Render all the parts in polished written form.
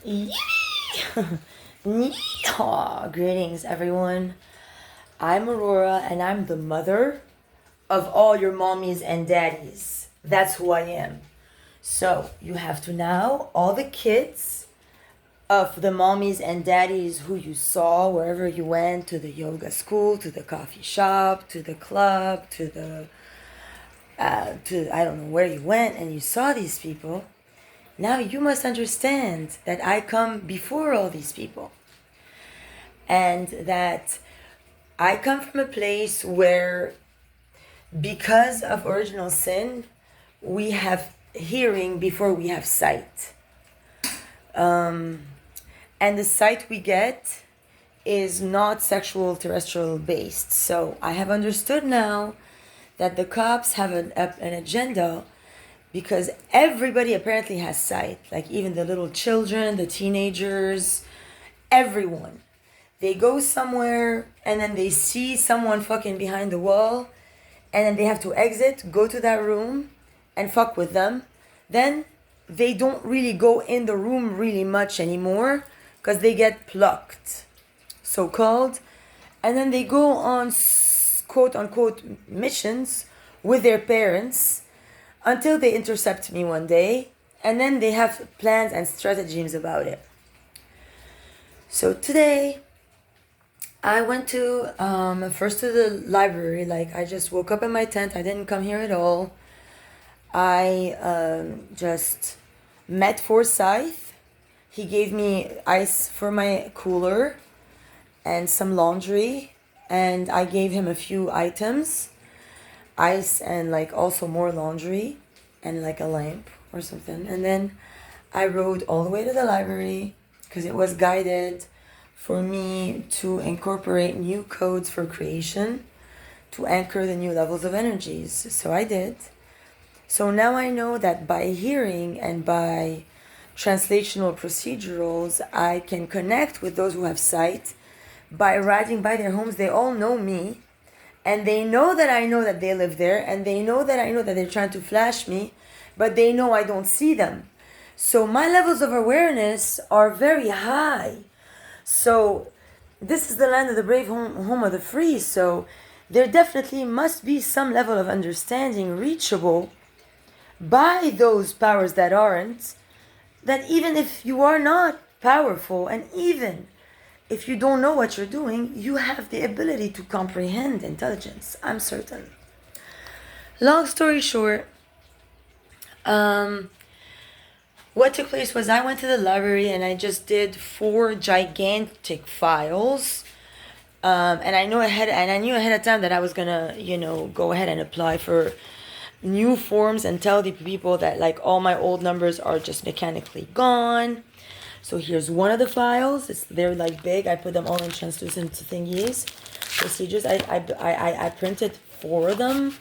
Yeehaw! Greetings, everyone. I'm Aurora, and I'm the mother of all your mommies and daddies. That's who I am. So, you have to now, all the kids of the mommies and daddies who you saw wherever you went, to the yoga school, to the coffee shop, to the club, to I don't know where you went, and you saw these people. Now you must understand that I come before all these people. And that I come from a place where, because of original sin, we have hearing before we have sight. And the sight we get is not sexual terrestrial based. So I have understood now that the cops have an agenda, because everybody apparently has sight, like even the little children, the teenagers, everyone. They go somewhere and then they see someone fucking behind the wall, and then they have to exit, go to that room and fuck with them. Then they don't really go in the room really much anymore because they get plucked, so called. And then they go on quote unquote missions with their parents until they intercept me one day, and then they have plans and stratagems about it. So today, I went to, first to the library. Like, I just woke up in my tent. I didn't come here at all. I just met Forsyth. He gave me ice for my cooler and some laundry, and I gave him a few items. Ice and like also more laundry and like a lamp or something. And then I rode all the way to the library because it was guided for me to incorporate new codes for creation, to anchor the new levels of energies. So I did. So now I know that by hearing and by translational procedurals, I can connect with those who have sight. By riding by their homes, they all know me. And they know that I know that they live there, and they know that I know that they're trying to flash me, but they know I don't see them. So my levels of awareness are very high. So this is the land of the brave, home of the free. So there definitely must be some level of understanding reachable by those powers that aren't, that even if you are not powerful, and even if you don't know what you're doing, you have the ability to comprehend intelligence, I'm certain. Long story short, what took place was I went to the library and I just did 4 gigantic files. And I knew ahead of time that I was gonna, go ahead and apply for new forms and tell the people that like all my old numbers are just mechanically gone. So here's one of the files. They're like big. I put them all in translucent thingies. Procedures. I printed 4 of them.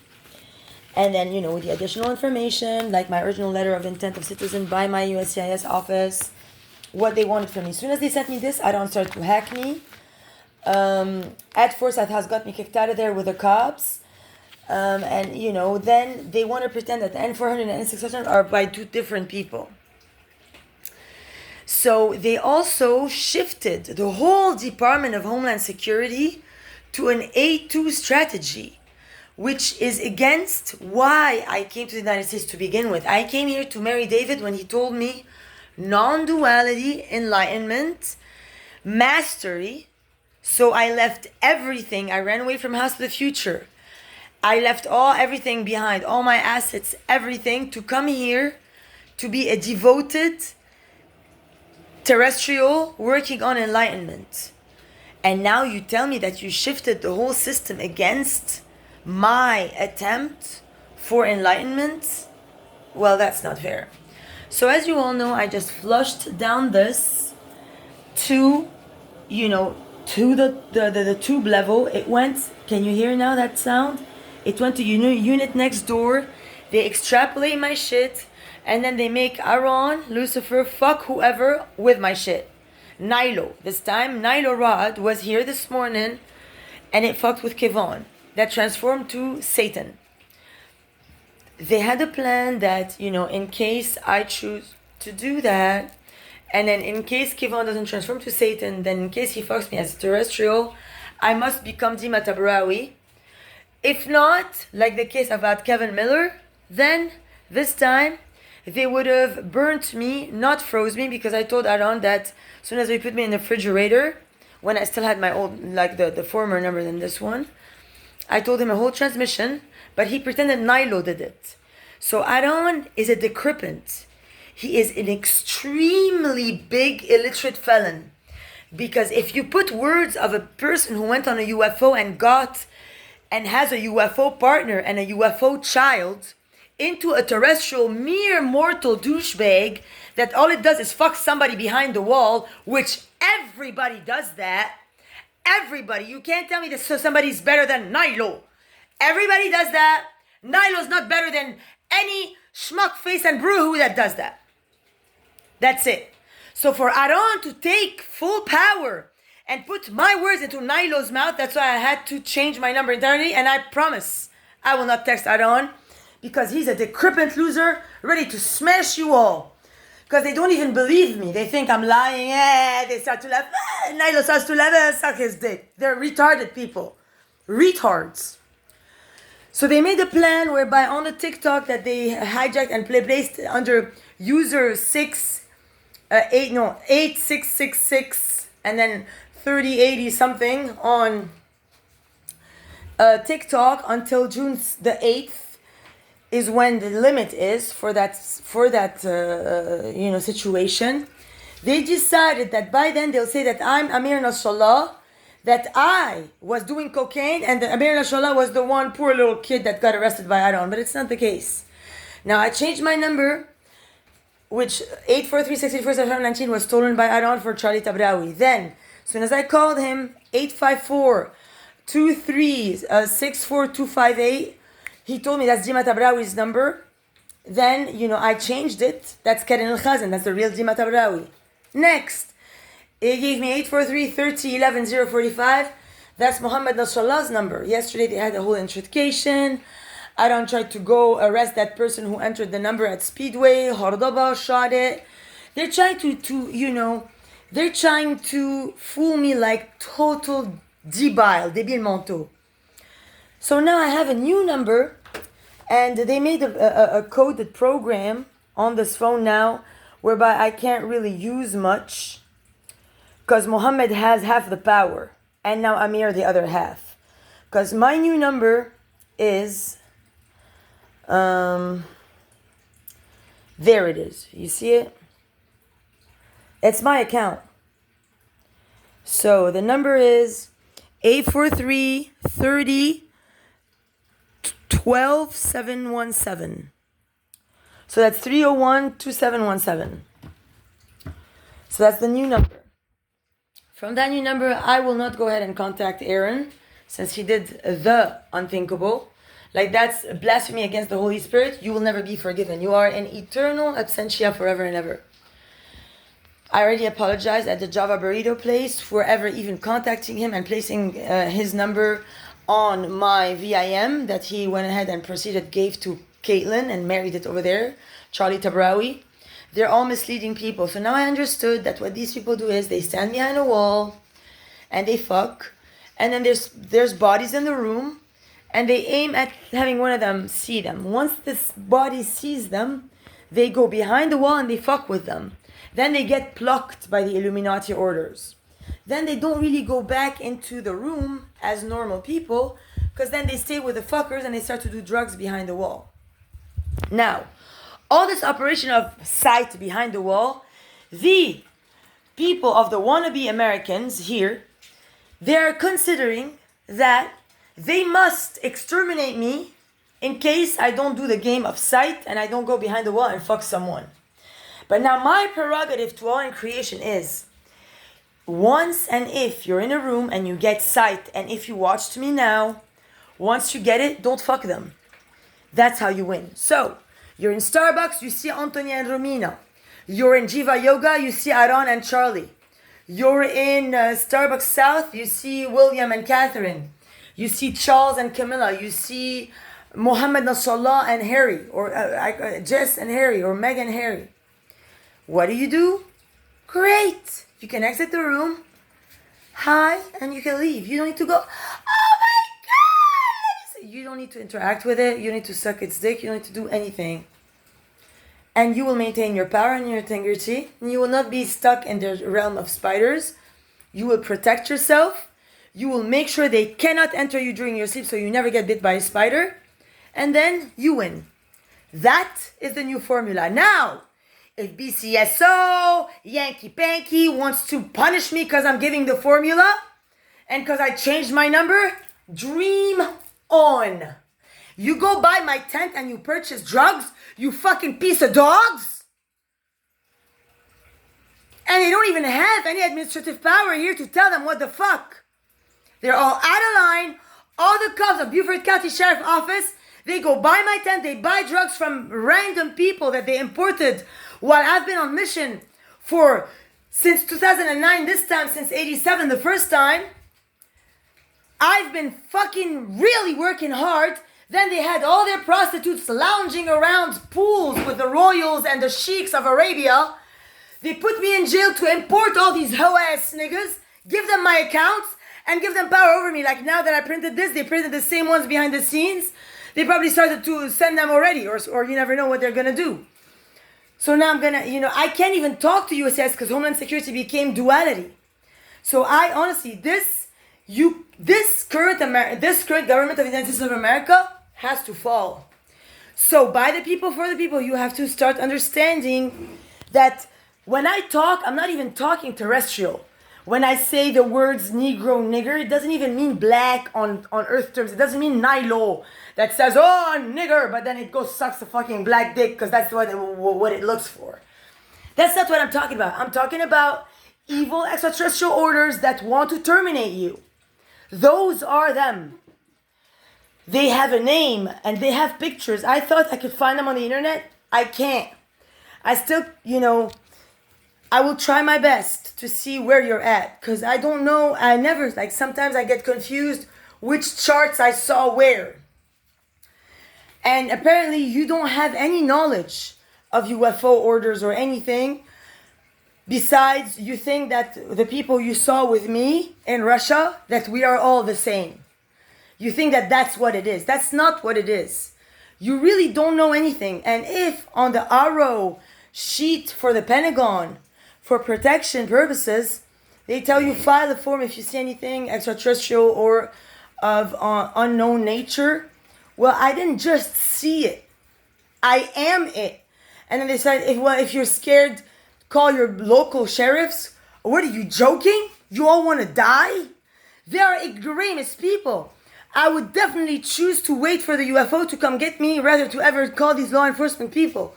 And then, with the additional information, like my original letter of intent of citizen by my USCIS office, what they wanted from me. As soon as they sent me this, I don't start to hack me. At Forsyth has got me kicked out of there with the cops. And, then they want to pretend that the N400 and N600 are by 2 different people. So they also shifted the whole Department of Homeland Security to an A2 strategy, which is against why I came to the United States to begin with. I came here to marry David when he told me non-duality, enlightenment, mastery. So I left everything. I ran away from House of the Future. I left everything behind, all my assets, everything, to come here to be a devoted terrestrial working on enlightenment. And now you tell me that you shifted the whole system against my attempt for enlightenment? Well, that's not fair. So as you all know, I just flushed down this to, to the tube level. It went, can you hear now that sound? It went to unit next door. They extrapolate my shit. And then they make Aaron, Lucifer, fuck whoever with my shit. Nayla. This time, Nayla Raad was here this morning and it fucked with Kevon. That transformed to Satan. They had a plan that, in case I choose to do that, And then in case Kivon doesn't transform to Satan, then in case he fucks me as terrestrial, I must become Dima Tabrawi. If not, like the case about Kevin Miller, then this time they would have burnt me, not froze me, because I told Aaron that as soon as they put me in the refrigerator, when I still had my old, like the former number than this one, I told him a whole transmission, but he pretended Nayla did it. So Aaron is a decrepit. He is an extremely big illiterate felon. Because if you put words of a person who went on a UFO and has a UFO partner and a UFO child into a terrestrial mere mortal douchebag that all it does is fuck somebody behind the wall, which everybody does that. Everybody. You can't tell me that somebody's better than Nayla. Everybody does that. Nylo's not better than any schmuck face and bruhu that does that. That's it. So for Aaron to take full power and put my words into Nylo's mouth, that's why I had to change my number entirely. And I promise I will not text Aaron because he's a decrepit loser ready to smash you all. Because they don't even believe me. They think I'm lying. They start to laugh. Nayla starts to laugh. Suck his dick. They're retarded people. Retards. So they made a plan whereby on the TikTok that they hijacked and placed under user 8666 and then 3080 something on TikTok until June the 8th is when the limit is for that situation. They decided that by then they'll say that I'm Amir Nasrallah, that I was doing cocaine and that Amir Nasrallah was the one poor little kid that got arrested by Aaron, but it's not the case. Now I changed my number, which 843-684-719 was stolen by Aaron for Charlie Tabrawi. Then, as soon as I called him, 854-23-64258, he told me that's Dima Tabrawi's number. Then, I changed it. That's Karen Al-Khazan. That's the real Dima Tabrawi. Next, he gave me 843-3011-045. That's Muhammad Nasrallah's number. Yesterday, they had a whole intrication. Aaron tried to go arrest that person who entered the number at Speedway. Hordaba shot it. They're trying they're trying to fool me like total débile mental. So now I have a new number, and they made a coded program on this phone now, whereby I can't really use much, because Muhammad has half the power, and now Amir the other half. Because my new number is, there it is. You see it? It's my account. So the number is 843-30-12-717. So that's 301-2717. So that's the new number. From that new number, I will not go ahead and contact Aaron, since he did the unthinkable. Like, that's blasphemy against the Holy Spirit. You will never be forgiven. You are in eternal absentia forever and ever. I already apologized at the Java Burrito place for ever even contacting him and placing his number on my VIM that he went ahead and gave to Caitlin and married it over there, Charlie Tabrawi. They're all misleading people. So now I understood that what these people do is they stand behind a wall and they fuck, and then there's bodies in the room, and they aim at having one of them see them. Once this body sees them, they go behind the wall and they fuck with them. Then they get plucked by the Illuminati orders. Then they don't really go back into the room as normal people, because then they stay with the fuckers and they start to do drugs behind the wall. Now, all this operation of sight behind the wall, the people of the wannabe Americans here, they're considering that they must exterminate me in case I don't do the game of sight and I don't go behind the wall and fuck someone. But now my prerogative to all in creation is, once and if you're in a room and you get sight, and if you watched me now, once you get it, don't fuck them. That's how you win. So, you're in Starbucks, you see Antonia and Romina. You're in Jiva Yoga, you see Aaron and Charlie. You're in Starbucks South, you see William and Catherine. You see Charles and Camilla. You see Muhammad Nasrallah and Harry, or Jess and Harry, or Meg and Harry. What do? Great. You can exit the room. Hi, and you can leave. You don't need to go, oh my God. You don't need to interact with it. You don't need to suck its dick. You don't need to do anything. And you will maintain your power and your integrity. And you will not be stuck in the realm of spiders. You will protect yourself. You will make sure they cannot enter you during your sleep so you never get bit by a spider. And then you win. That is the new formula. Now, if BCSO, Yankee Panky wants to punish me because I'm giving the formula and because I changed my number, dream on. You go buy my tent and you purchase drugs, you fucking piece of dogs. And they don't even have any administrative power here to tell them what the fuck. They're all out of line. All the cops of Beaufort County Sheriff Office, they go buy my tent, they buy drugs from random people that they imported while I've been on mission since 2009, this time since 87 the first time. I've been fucking really working hard. Then they had all their prostitutes lounging around pools with the royals and the sheiks of Arabia. They put me in jail to import all these hoe-ass niggas, give them my accounts, and give them power over me. Like now that I printed this, they printed the same ones behind the scenes. They probably started to send them already, or you never know what they're gonna do. So now I'm gonna, I can't even talk to USS because Homeland Security became duality. So I honestly, this current government of the United States of America has to fall. So by the people, for the people, you have to start understanding that when I talk, I'm not even talking terrestrial. When I say the words Negro, nigger, it doesn't even mean black on earth terms. It doesn't mean nayla that says, oh, nigger, but then it goes sucks the fucking black dick because that's what it looks for. That's not what I'm talking about. I'm talking about evil extraterrestrial orders that want to terminate you. Those are them. They have a name and they have pictures. I thought I could find them on the internet. I can't. I still, I will try my best to see where you're at because I don't know. Sometimes I get confused which charts I saw where. And apparently you don't have any knowledge of UFO orders or anything. Besides, you think that the people you saw with me in Russia, that we are all the same. You think that that's what it is. That's not what it is. You really don't know anything. And if on the RO sheet for the Pentagon, for protection purposes, they tell you file a form if you see anything extraterrestrial or of unknown nature. Well, I didn't just see it. I am it. And then they said, if you're scared, call your local sheriffs. What are you joking? You all want to die? They are ignoramus people. I would definitely choose to wait for the UFO to come get me rather to ever call these law enforcement people.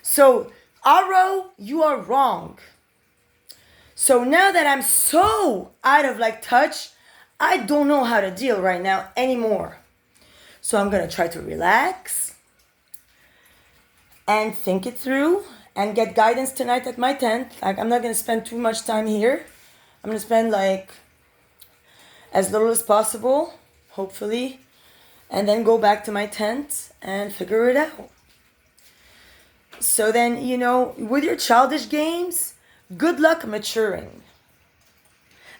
So, Aro, you are wrong. So now that I'm so out of touch, I don't know how to deal right now anymore. So I'm going to try to relax and think it through and get guidance tonight at my tent. I'm not going to spend too much time here. I'm going to spend as little as possible, hopefully, and then go back to my tent and figure it out. So then, with your childish games, good luck maturing.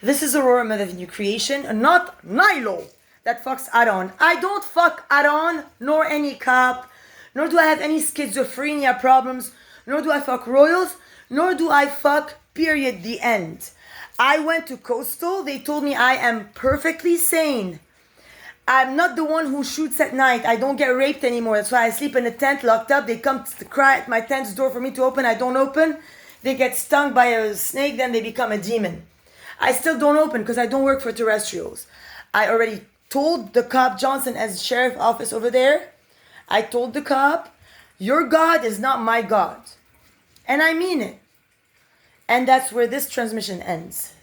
This is Aurora, Mother of New Creation, not Nilo that fucks Aaron. I don't fuck Aaron, nor any cop, nor do I have any schizophrenia problems, nor do I fuck royals, nor do I fuck period, the end. I went to Coastal. They told me I am perfectly sane. I'm not the one who shoots at night. I don't get raped anymore. That's why I sleep in a tent locked up. They come to cry at my tent's door for me to open. I don't open. They get stung by a snake, then they become a demon. I still don't open because I don't work for terrestrials. I already told the cop Johnson as sheriff office over there. I told the cop, your God is not my God. And I mean it. And that's where this transmission ends.